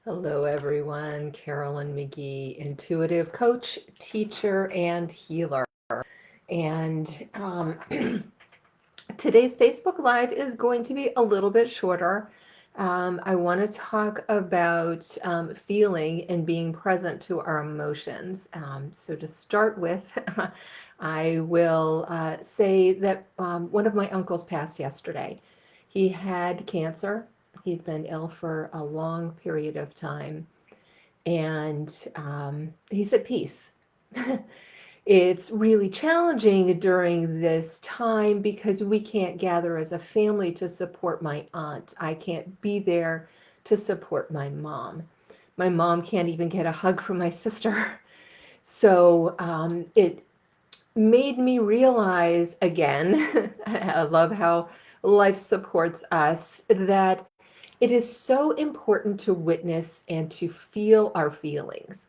Hello, everyone. Carolyn McGee, intuitive coach, teacher, and healer. And today's Facebook Live is going to be a little bit shorter. I want to talk about feeling and being present to our emotions. So, to start with, I will say that one of my uncles passed yesterday. He had cancer. He'd been ill for a long period of time, and he's at peace. It's really challenging during this time because we can't gather as a family to support my aunt. I can't be there to support my mom. My mom can't even get a hug from my sister. So it made me realize again, I love how life supports us, that it is so important to witness and to feel our feelings.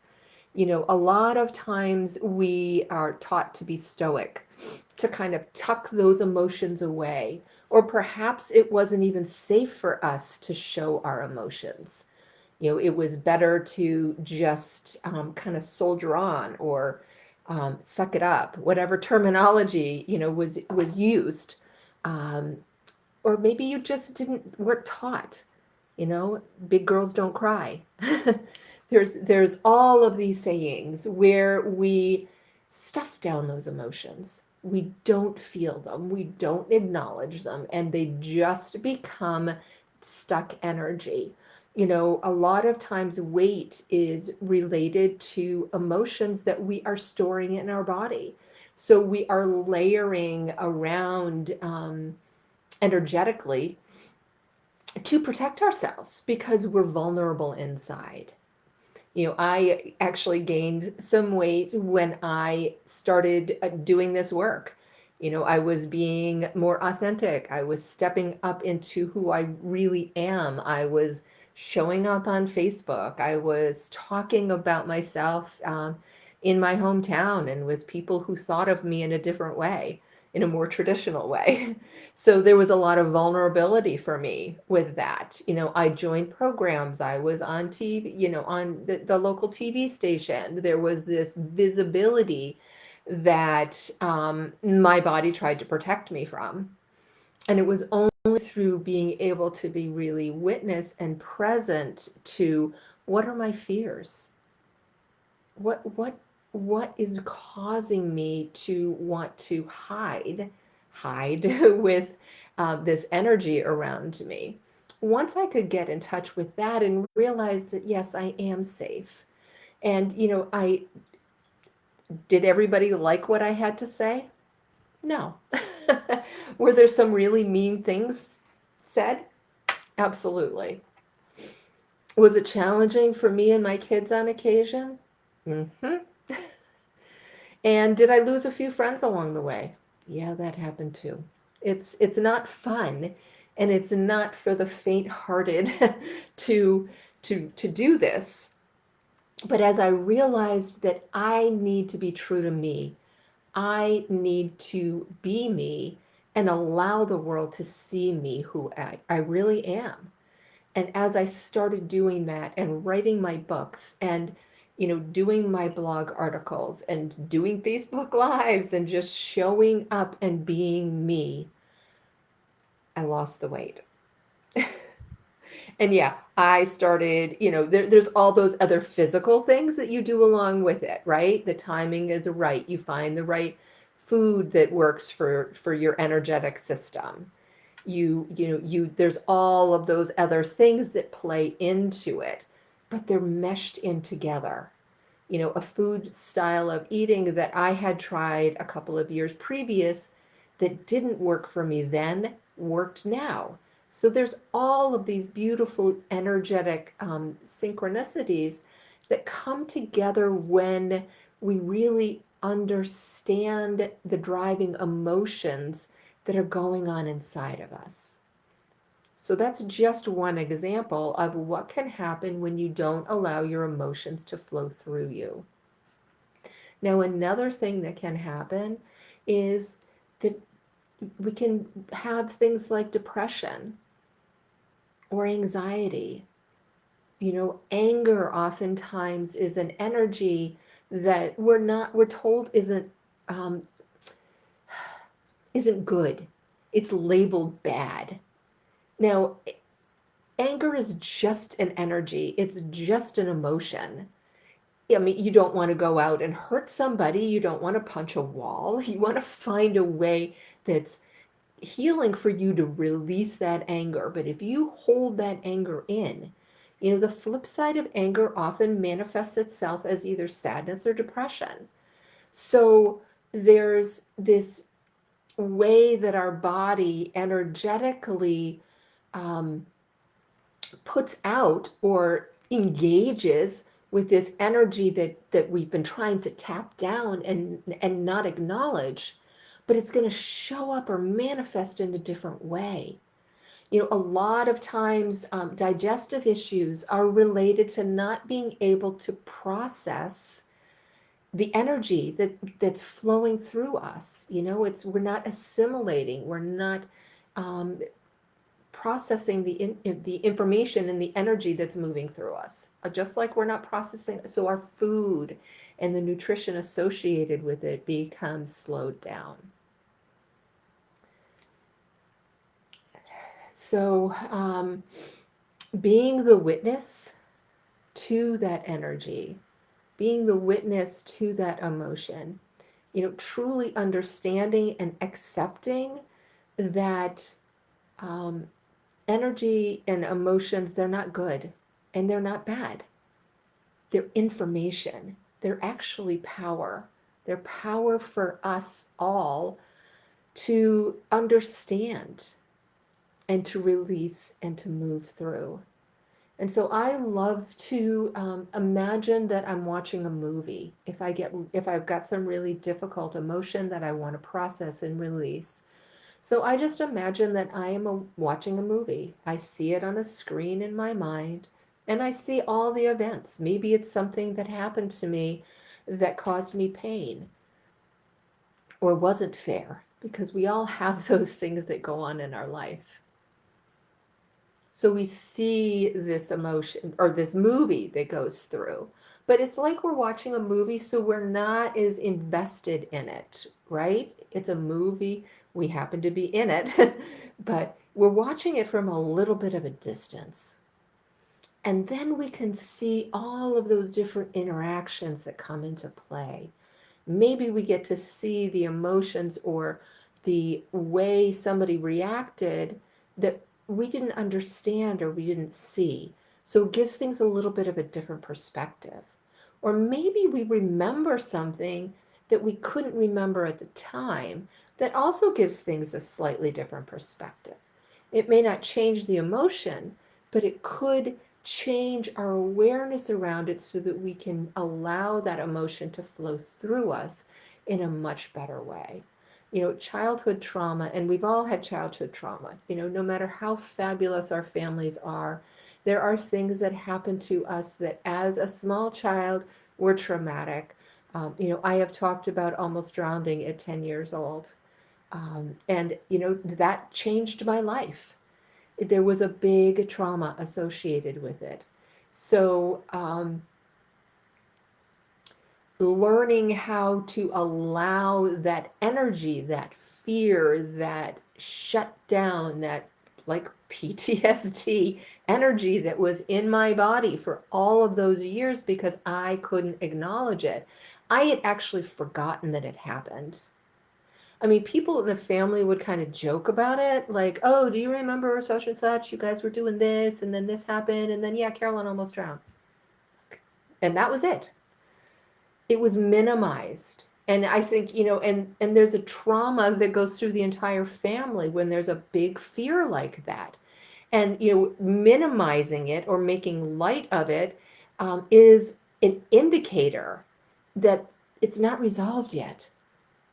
A lot of times we are taught to be stoic, to kind of tuck those emotions away, or perhaps it wasn't even safe for us to show our emotions. It was better to just kind of soldier on, or suck it up, whatever terminology was used. Um, or maybe you just didn't weren't taught. Big girls don't cry. There's all of these sayings where we stuff down those emotions. We don't feel them, we don't acknowledge them, and they just become stuck energy. A lot of times weight is related to emotions that we are storing in our body. So we are layering around energetically to protect ourselves because we're vulnerable inside. I actually gained some weight when I started doing this work. I was being more authentic. I was stepping up into who I really am. I was showing up on Facebook. I was talking about myself in my hometown and with people who thought of me in a different way, in a more traditional way. So there was a lot of vulnerability for me with that. I joined programs. I was on TV, on the local TV station. There was this visibility that my body tried to protect me from. And it was only through being able to be really witness and present to what are my fears? What is causing me to want to hide with this energy around me? Once I could get in touch with that and realize that yes, I am safe. And I did everybody like what I had to say? No. Were there some really mean things said? Absolutely. Was it challenging for me and my kids on occasion? Mm-hmm. And did I lose a few friends along the way? Yeah, that happened too. It's not fun, and it's not for the faint-hearted to to do this. But as I realized that I need to be true to me, I need to be me and allow the world to see me who I really am. And as I started doing that and writing my books and doing my blog articles and doing Facebook lives and just showing up and being me, I lost the weight. And yeah, I started, there's all those other physical things that you do along with it, right? The timing is right. You find the right food that works for your energetic system. There's all of those other things that play into it, but they're meshed in together. A food style of eating that I had tried a couple of years previous that didn't work for me then worked now. So there's all of these beautiful energetic synchronicities that come together when we really understand the driving emotions that are going on inside of us. So that's just one example of what can happen when you don't allow your emotions to flow through you. Now, another thing that can happen is that we can have things like depression or anxiety Anger oftentimes is an energy that we're told um, isn't good. It's labeled bad. Now, anger is just an energy. It's just an emotion. I mean, you don't want to go out and hurt somebody. You don't want to punch a wall. You want to find a way that's healing for you to release that anger. But if you hold that anger in, the flip side of anger often manifests itself as either sadness or depression. So there's this way that our body energetically um, puts out or engages with this energy that we've been trying to tap down and not acknowledge, but it's going to show up or manifest in a different way. A lot of times digestive issues are related to not being able to process the energy that's flowing through us. It's we're not assimilating, we're not um, processing the information and the energy that's moving through us. Just like we're not processing, so our food and the nutrition associated with it becomes slowed down. So, being the witness to that energy, being the witness to that emotion, truly understanding and accepting that um, energy and emotions, they're not good and they're not bad. They're information. They're actually power. They're power for us all to understand and to release and to move through. And so I love to imagine that I'm watching a movie. If I've got some really difficult emotion that I want to process and release, so I just imagine that I am watching a movie. I see it on the screen in my mind, and I see all the events. Maybe it's something that happened to me that caused me pain or wasn't fair, because we all have those things that go on in our life. So we see this emotion or this movie that goes through, but it's like we're watching a movie, so we're not as invested in it, right? It's a movie. We happen to be in it, but we're watching it from a little bit of a distance. And then we can see all of those different interactions that come into play. Maybe we get to see the emotions or the way somebody reacted that we didn't understand or we didn't see. So it gives things a little bit of a different perspective. Or maybe we remember something that we couldn't remember at the time that also gives things a slightly different perspective. It may not change the emotion, but it could change our awareness around it so that we can allow that emotion to flow through us in a much better way. Childhood trauma, and we've all had childhood trauma, no matter how fabulous our families are, there are things that happen to us that as a small child were traumatic. I have talked about almost drowning at 10 years old. And that changed my life. There was a big trauma associated with it. So, learning how to allow that energy, that fear, that shut down, that like PTSD energy that was in my body for all of those years because I couldn't acknowledge it. I had actually forgotten that it happened. I mean, people in the family would kind of joke about it, like, "Oh, do you remember such and such? You guys were doing this, and then this happened, and then yeah, Carolyn almost drowned." And that was it. It was minimized. And I think, and there's a trauma that goes through the entire family when there's a big fear like that. And, minimizing it or making light of it is an indicator that it's not resolved yet,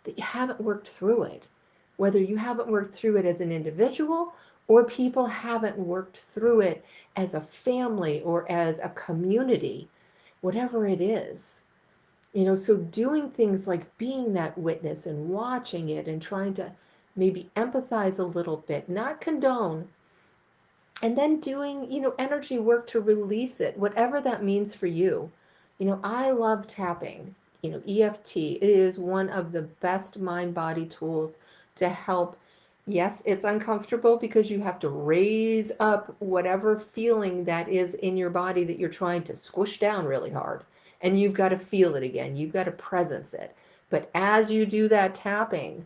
that you haven't worked through it, whether you haven't worked through it as an individual or people haven't worked through it as a family or as a community, whatever it is. So doing things like being that witness and watching it and trying to maybe empathize a little bit, not condone, And then doing, energy work to release it, whatever that means for you. I love tapping. EFT, it is one of the best mind body tools to help. Yes, it's uncomfortable because you have to raise up whatever feeling that is in your body that you're trying to squish down really hard. And you've got to feel it again. You've got to presence it. But as you do that tapping,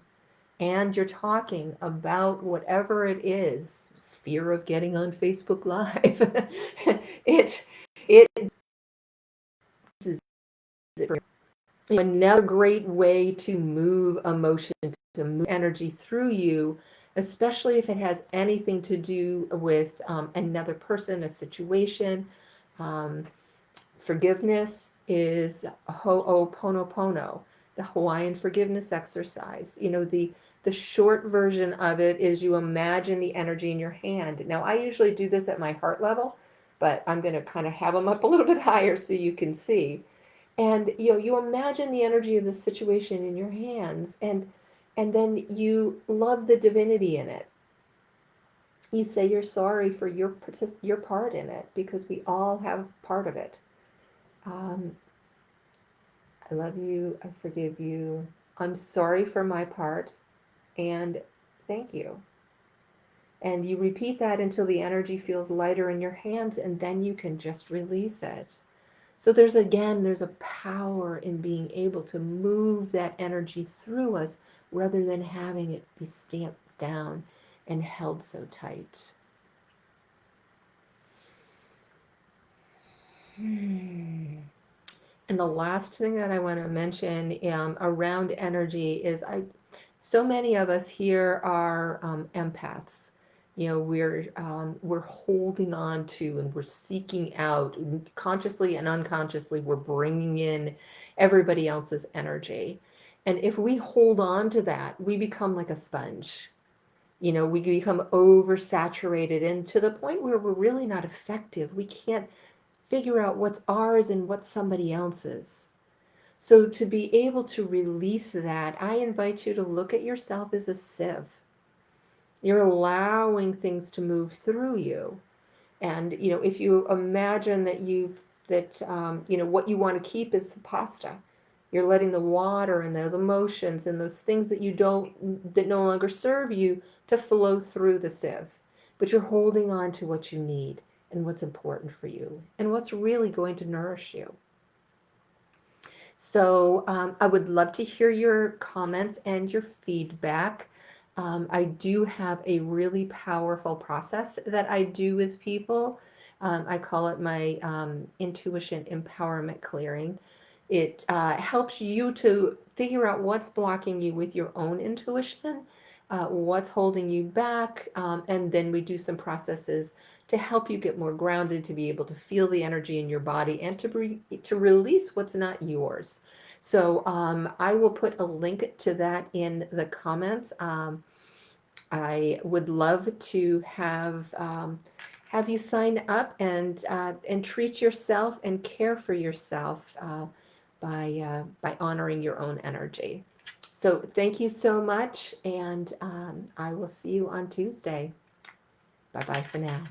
and you're talking about whatever it is, fear of getting on Facebook Live, it it is another great way to move emotion, to move energy through you, especially if it has anything to do with another person, a situation. Um, Forgiveness is Ho'oponopono, the Hawaiian forgiveness exercise. The short version of it is you imagine the energy in your hand. Now, I usually do this at my heart level, but I'm going to kind of have them up a little bit higher so you can see. And you imagine the energy of the situation in your hands, and then you love the divinity in it. You say you're sorry for your part in it because we all have part of it. Um, I love you. I forgive you. I'm sorry for my part. And thank you. And you repeat that until the energy feels lighter in your hands, and then you can just release it. So there's a power in being able to move that energy through us rather than having it be stamped down and held so tight. Hmm. And the last thing that I want to mention around energy is so many of us here are empaths. We're holding on to and we're seeking out consciously and unconsciously. We're bringing in everybody else's energy, and if we hold on to that, we become like a sponge. We become oversaturated and to the point where we're really not effective. We can't figure out what's ours and what's somebody else's. So, to be able to release that, I invite you to look at yourself as a sieve. You're allowing things to move through you. And, if you imagine that what you want to keep is the pasta, you're letting the water and those emotions and those things that no longer serve you to flow through the sieve. But you're holding on to what you need and what's important for you and what's really going to nourish you. So I would love to hear your comments and your feedback. I do have a really powerful process that I do with people. I call it my intuition empowerment clearing. It helps you to figure out what's blocking you with your own intuition, what's holding you back, and then we do some processes to help you get more grounded, to be able to feel the energy in your body, and to release what's not yours. So I will put a link to that in the comments. I would love to have you sign up and treat yourself and care for yourself by honoring your own energy. So thank you so much, and I will see you on Tuesday. Bye bye for now.